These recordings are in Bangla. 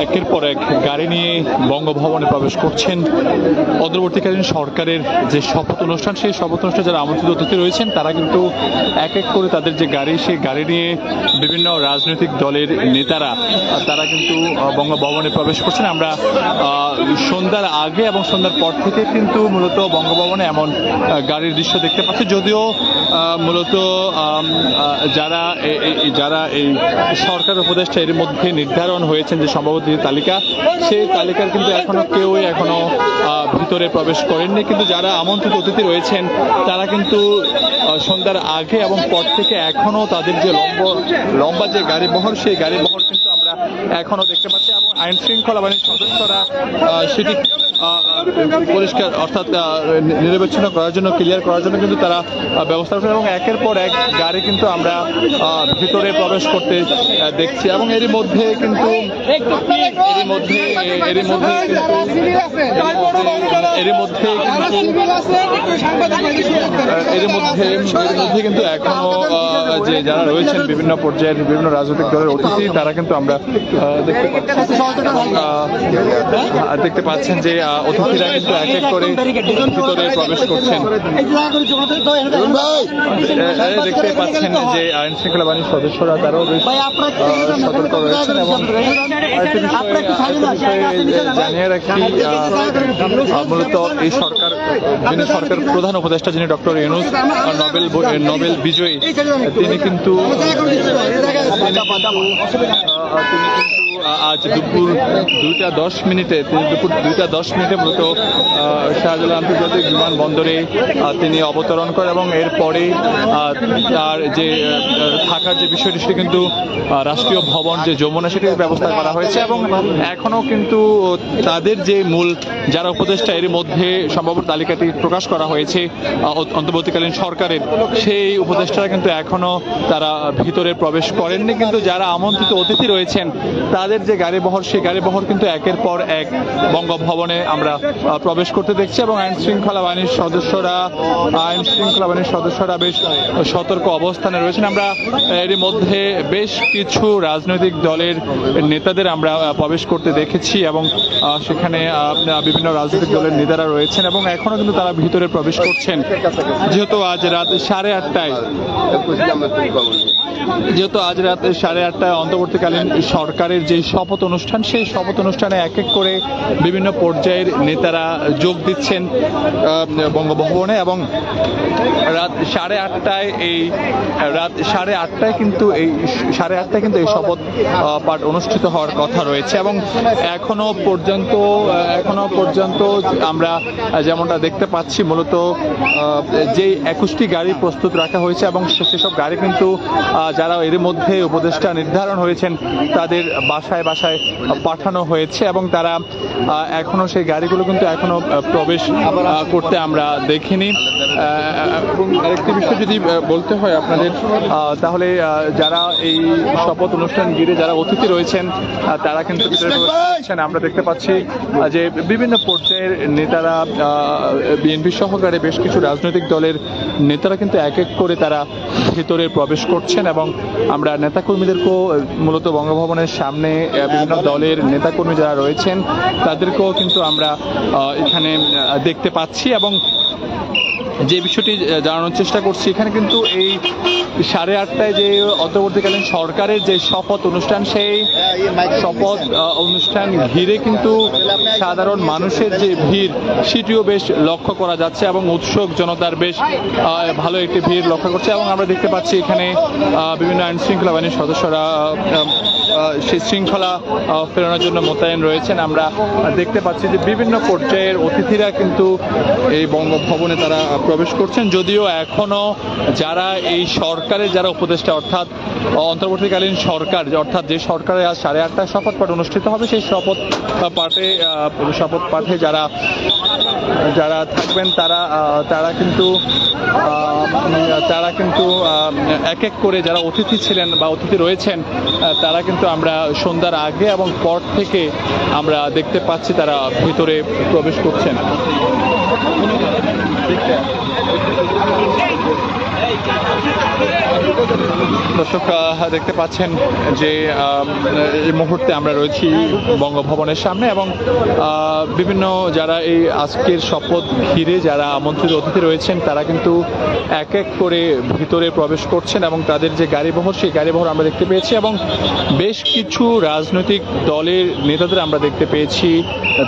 একের পর এক গাড়ি নিয়ে বঙ্গভবনে প্রবেশ করছেন অন্তর্বর্তীকালীন সরকারের যে শপথ অনুষ্ঠান, সেই শপথ অনুষ্ঠানে যারা আমন্ত্রিত অতিথি রয়েছেন তারা কিন্তু এক এক করে তাদের যে গাড়ি, সেই গাড়ি নিয়ে বিভিন্ন রাজনৈতিক দলের নেতারা তারা কিন্তু বঙ্গভবনে প্রবেশ করছেন। আমরা সন্ধ্যার আগে এবং সন্ধ্যার পর থেকে কিন্তু মূলত বঙ্গভবনে এমন গাড়ির দৃশ্য দেখতে পাচ্ছি। যদিও মূলত যারা এই সরকার উপদেষ্টা এর মধ্যে নির্ধারণ হয়েছেন যে সম্ভবত তালিকা, সেই তালিকার কিন্তু কেউই এখনো ভিতরে প্রবেশ করেননি। কিন্তু যারা আমন্ত্রিত অতিথি রয়েছেন তারা কিন্তু সন্ধ্যার আগে এবং পর থেকে এখনো তাদের যে লম্বা যে গাড়িবহর, সেই গাড়িবহর কিন্তু আমরা এখনো দেখতে পাচ্ছি। এবং আইন শৃঙ্খলা বাহিনীর সদস্যরা সেটি পরিষ্কার অর্থাৎ নিরবচ্ছিন্ন করার জন্য, ক্লিয়ার করার জন্য কিন্তু তারা ব্যবস্থা করছেন এবং একের পর এক গাড়ি কিন্তু আমরা ভিতরে প্রবেশ করতে দেখছি। এবং এরই মধ্যে কিন্তু এখনো যে যারা রয়েছেন বিভিন্ন পর্যায়ের বিভিন্ন রাজনৈতিক দলের অতিথি তারা কিন্তু আমরা দেখতে পাচ্ছেন যে অতিথিরা কিন্তু এক এক করে ভিতরে প্রবেশ করছেন। দেখতে পাচ্ছেন যে আইন শৃঙ্খলা বাহিনীর সদস্যরা তারাও বেশ সতর্ক রয়েছেন। এবং জানিয়ে রাখি, মূলত এই যিনি সরকার প্রধান উপদেষ্টা, যিনি ডক্টর ইউনূস নোবেল বিজয়ী, তিনি কিন্তু আজ দুপুর 2টা 10 মিনিটে মূলত শাহজালাল আন্তর্জাতিক বিমানবন্দরে তিনি অবতরণ করেন এবং এরপরে তার যে থাকার যে বিষয়টি সেটি কিন্তু রাষ্ট্রীয় ভবন যে যমুনা, সেটির ব্যবস্থা করা হয়েছে। এবং এখনো কিন্তু তাদের যে মূল যারা উপদেষ্টা এর মধ্যে সম্ভবত তালিকাটি প্রকাশ করা হয়েছে অন্তর্বর্তীকালীন সরকারের, সেই উপদেষ্টারা কিন্তু এখনো তারা ভিতরে প্রবেশ করেননি। কিন্তু যারা আমন্ত্রিত অতিথি রয়েছেন তাদের যে গাড়িবহর, সেই গাড়িবহর কিন্তু একের পর এক বঙ্গভবনে আমরা প্রবেশ করতে দেখছি। এবং আইন শৃঙ্খলা বাহিনীর সদস্যরা বেশ সতর্ক অবস্থানে রয়েছেন। আমরা এর মধ্যে বেশ কিছু রাজনৈতিক দলের নেতাদের আমরা প্রবেশ করতে দেখেছি এবং সেখানে বিভিন্ন রাজনৈতিক দলের নেতারা রয়েছেন এবং এখনো কিন্তু তারা ভিতরে প্রবেশ করছেন। যেহেতু আজ রাত 8:30টায় অন্তর্বর্তীকালীন সরকারের যে শপথ অনুষ্ঠান, সেই শপথ অনুষ্ঠানে এক এক করে বিভিন্ন পর্যায়ের নেতারা যোগ দিচ্ছেন বঙ্গভবনে। এবং রাত 8:30টায় কিন্তু এই শপথ পাঠ অনুষ্ঠিত হওয়ার কথা রয়েছে। এবং এখনো পর্যন্ত আমরা যেমনটা দেখতে পাচ্ছি, মূলত যে 21টি গাড়ি প্রস্তুত রাখা হয়েছে এবং সেসব গাড়ি কিন্তু যারা এর মধ্যে উপদেষ্টা নির্ধারণ হয়েছেন তাদের বাসায় পাঠানো হয়েছে এবং তারা এখনো সেই গাড়িগুলো কিন্তু এখনো প্রবেশ করতে আমরা দেখিনি। এবং আরেকটি বিষয় যদি বলতে হয় আপনাদের, তাহলে যারা এই শপথ অনুষ্ঠান ঘিরে যারা অতিথি রয়েছেন তারা কিন্তু আমরা দেখতে পাচ্ছি যে বিভিন্ন পর্যায়ের নেতারা, বিএনপি সহকারে বেশ কিছু রাজনৈতিক দলের নেতারা কিন্তু এক এক করে তারা ভেতরে প্রবেশ করছেন। এবং আমরা নেতাকর্মীদেরকেও মূলত বঙ্গভবনের সামনে বিভিন্ন দলের নেতাকর্মী যারা রয়েছেন তাদেরকেও কিন্তু আমরা এখানে দেখতে পাচ্ছি। এবং যে বিষয়টি জানানোর চেষ্টা করছি, এখানে কিন্তু এই 8:30টায় যে অন্তর্বর্তীকালীন সরকারের যে শপথ অনুষ্ঠান, সেই শপথ অনুষ্ঠান ঘিরে কিন্তু সাধারণ মানুষের যে ভিড় সেটিও বেশ লক্ষ্য করা যাচ্ছে এবং উৎসুক জনতার বেশ ভালো একটি ভিড় লক্ষ্য করছে। এবং আমরা দেখতে পাচ্ছি এখানে বিভিন্ন আইন শৃঙ্খলা বাহিনীর সদস্যরা সেই শৃঙ্খলা ফেরানোর জন্য মোতায়েন রয়েছেন। আমরা দেখতে পাচ্ছি যে বিভিন্ন পর্যায়ের অতিথিরা কিন্তু এই বঙ্গভবনে তারা প্রবেশ করছেন। যদিও এখনো যারা এই সরকারের যারা উপদেষ্টা, অর্থাৎ অন্তর্বর্তীকালীন সরকার, অর্থাৎ যে সরকারে আজ 8:30টায় শপথ পাঠ অনুষ্ঠিত হবে, সেই শপথ পাঠে যারা থাকবেন তারা কিন্তু এক এক করে যারা অতিথি ছিলেন বা অতিথি রয়েছেন তারা কিন্তু আমরা সন্ধ্যার আগে এবং পর থেকে আমরা দেখতে পাচ্ছি তারা ভিতরে প্রবেশ করছেন। দর্শক দেখতে পাচ্ছেন যে এই মুহূর্তে আমরা রয়েছি বঙ্গভবনের সামনে এবং বিভিন্ন যারা এই আজকের শপথ ঘিরে যারা আমন্ত্রিত অতিথি রয়েছেন তারা কিন্তু এক এক করে ভিতরে প্রবেশ করছেন এবং তাদের যে গাড়িবহর সেই গাড়িবহর আমরা দেখতে পেয়েছি এবং বেশ কিছু রাজনৈতিক দলের নেতাদের আমরা দেখতে পেয়েছি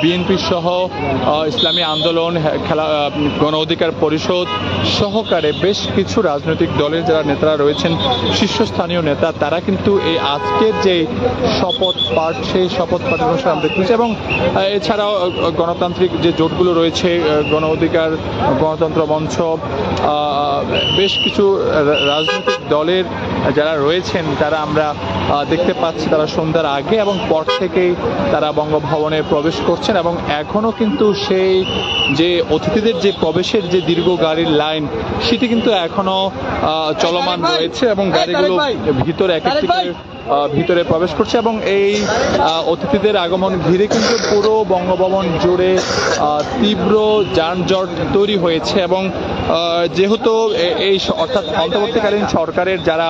বিএনপি সহ ইসলামী আন্দোলন গণ অধিকার পরিষদ সহকারে বেশ কিছু রাজনৈতিক দলের যারা নেতারা রয়েছেন শীর্ষস্থানীয় নেতা তারা কিন্তু এই আজকের যে শপথ পাঠ সেই শপথ পাঠের অনুষ্ঠান আমরা দেখতেছি এবং এছাড়াও গণতান্ত্রিক যে জোটগুলো রয়েছে গণ অধিকার গণতন্ত্র মঞ্চ বেশ কিছু রাজনৈতিক দলের যারা রয়েছেন তারা আমরা দেখতে পাচ্ছি তারা সন্ধ্যার আগে এবং পর থেকেই তারা বঙ্গভবনে প্রবেশ করছেন এবং এখনো কিন্তু সেই যে অতিথিদের যে প্রবেশের যে দীর্ঘ গাড়ির লাইন সেটি কিন্তু এখনো চলমান রয়েছে এবং গাড়িগুলো ভিতরে এক একটি ভিতরে প্রবেশ করছে এবং এই অতিথিদের আগমন ঘিরে কিন্তু পুরো বঙ্গভবন জুড়ে তীব্র যানজট তৈরি হয়েছে এবং যেহেতু এই অর্থাৎ অন্তর্বর্তীকালীন সরকারের যারা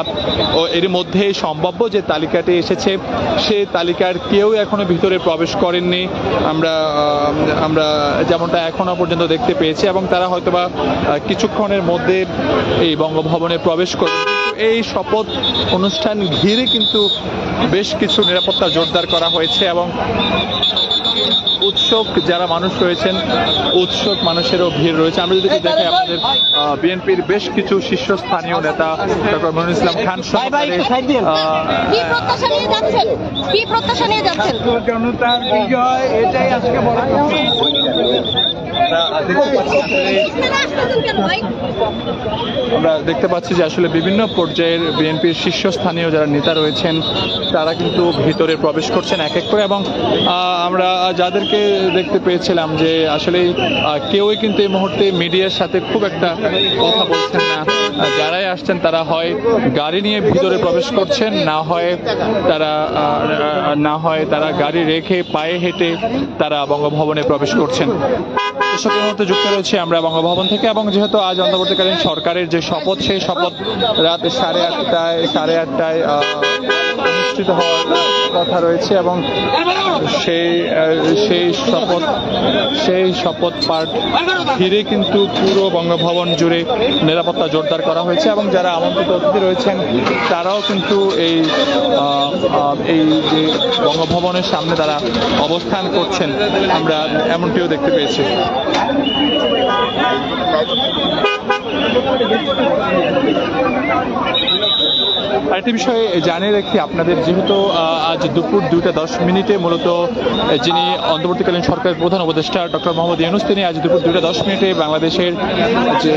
এর মধ্যে সম্ভাব্য যে তালিকাটি এসেছে সেই তালিকার কেউ এখনো ভিতরে প্রবেশ করেননি আমরা যেমনটা এখনো পর্যন্ত দেখতে পেয়েছি এবং তারা হয়তোবা কিছুক্ষণের মধ্যে এই বঙ্গভবনে প্রবেশ করবে এই শপথ অনুষ্ঠান ঘিরে কিন্তু বেশ কিছু নিরাপত্তা জোরদার করা হয়েছে এবং উৎসুক যারা মানুষ রয়েছেন উৎসুক মানুষেরও ভিড় রয়েছে আমরা যদি দেখি আমাদের বিএনপির বেশ কিছু শীর্ষস্থানীয় নেতা ডক্টর মনিরুল ইসলাম খান জনতার বিজয় এটাই আজকে বড় আমরা দেখতে পাচ্ছি যে আসলে বিভিন্ন পর্যায়ের বিএনপির শীর্ষস্থানীয় যারা নেতা রয়েছেন তারা কিন্তু ভিতরে প্রবেশ করছেন এক এক করে এবং আমরা যাদেরকে দেখতে পেয়েছিলাম যে আসলে কেউই কিন্তু এই মুহূর্তে মিডিয়ার সাথে খুব একটা কথা বলছেন না যারাই আসছেন তারা হয় গাড়ি নিয়ে ভিতরে প্রবেশ করছেন না হয় তারা গাড়ি রেখে পায়ে হেঁটে তারা বঙ্গভবনে প্রবেশ করছেন। দর্শকের মধ্যে যুক্ত রয়েছে আমরা বঙ্গভবন থেকে এবং যেহেতু আজ অন্তর্বর্তীকালীন সরকারের যে শপথ সেই শপথ রাত 8:30 অনুষ্ঠিত হওয়ার কথা রয়েছে এবং সেই শপথ পাঠ ঘিরে কিন্তু পুরো বঙ্গভবন জুড়ে নিরাপত্তা জোরদার করা হয়েছে এবং যারা আমন্ত্রিত অতিথি রয়েছেন তারাও কিন্তু এই যে বঙ্গভবনের সামনে তারা অবস্থান করছেন আমরা এমনটিও দেখতে পেয়েছি। আরেকটি বিষয়ে জানিয়ে রাখি আপনাদের যেহেতু আজ দুপুর 2:10 মূলত যিনি অন্তর্বর্তীকালীন সরকারের প্রধান উপদেষ্টা ডক্টর মোহাম্মদ ইউনূস তিনি আজ দুপুর 2:10 বাংলাদেশের যে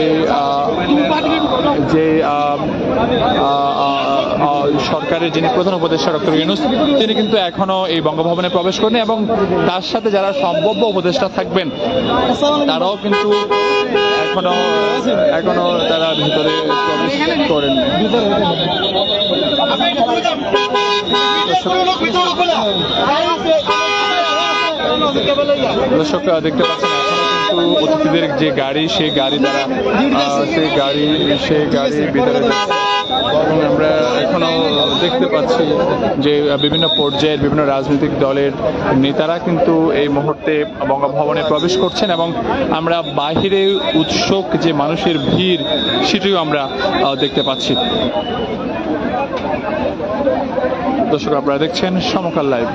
সরকারের যিনি প্রধান উপদেষ্টা ডক্টর ইউনূস তিনি কিন্তু এখনো এই বঙ্গভবনে প্রবেশ করেন এবং তার সাথে যারা সম্ভাব্য উপদেষ্টা থাকবেন তারাও কিন্তু এখনো তারা ভিতরে প্রবেশ করেন। দর্শক দেখতে পাচ্ছেন এখনো কিন্তু অতিথিদের যে গাড়ি সেই গাড়ি ভিতরে এবং আমরা এখনো দেখতে পাচ্ছি যে বিভিন্ন পর্যায়ের বিভিন্ন রাজনৈতিক দলের নেতারা কিন্তু এই মুহূর্তে বঙ্গভবনে প্রবেশ করছেন এবং আমরা বাহিরে উৎসুক যে মানুষের ভিড় সেটিও আমরা দেখতে পাচ্ছি। দর্শক আপনারা দেখছেন সমকাল লাইভ।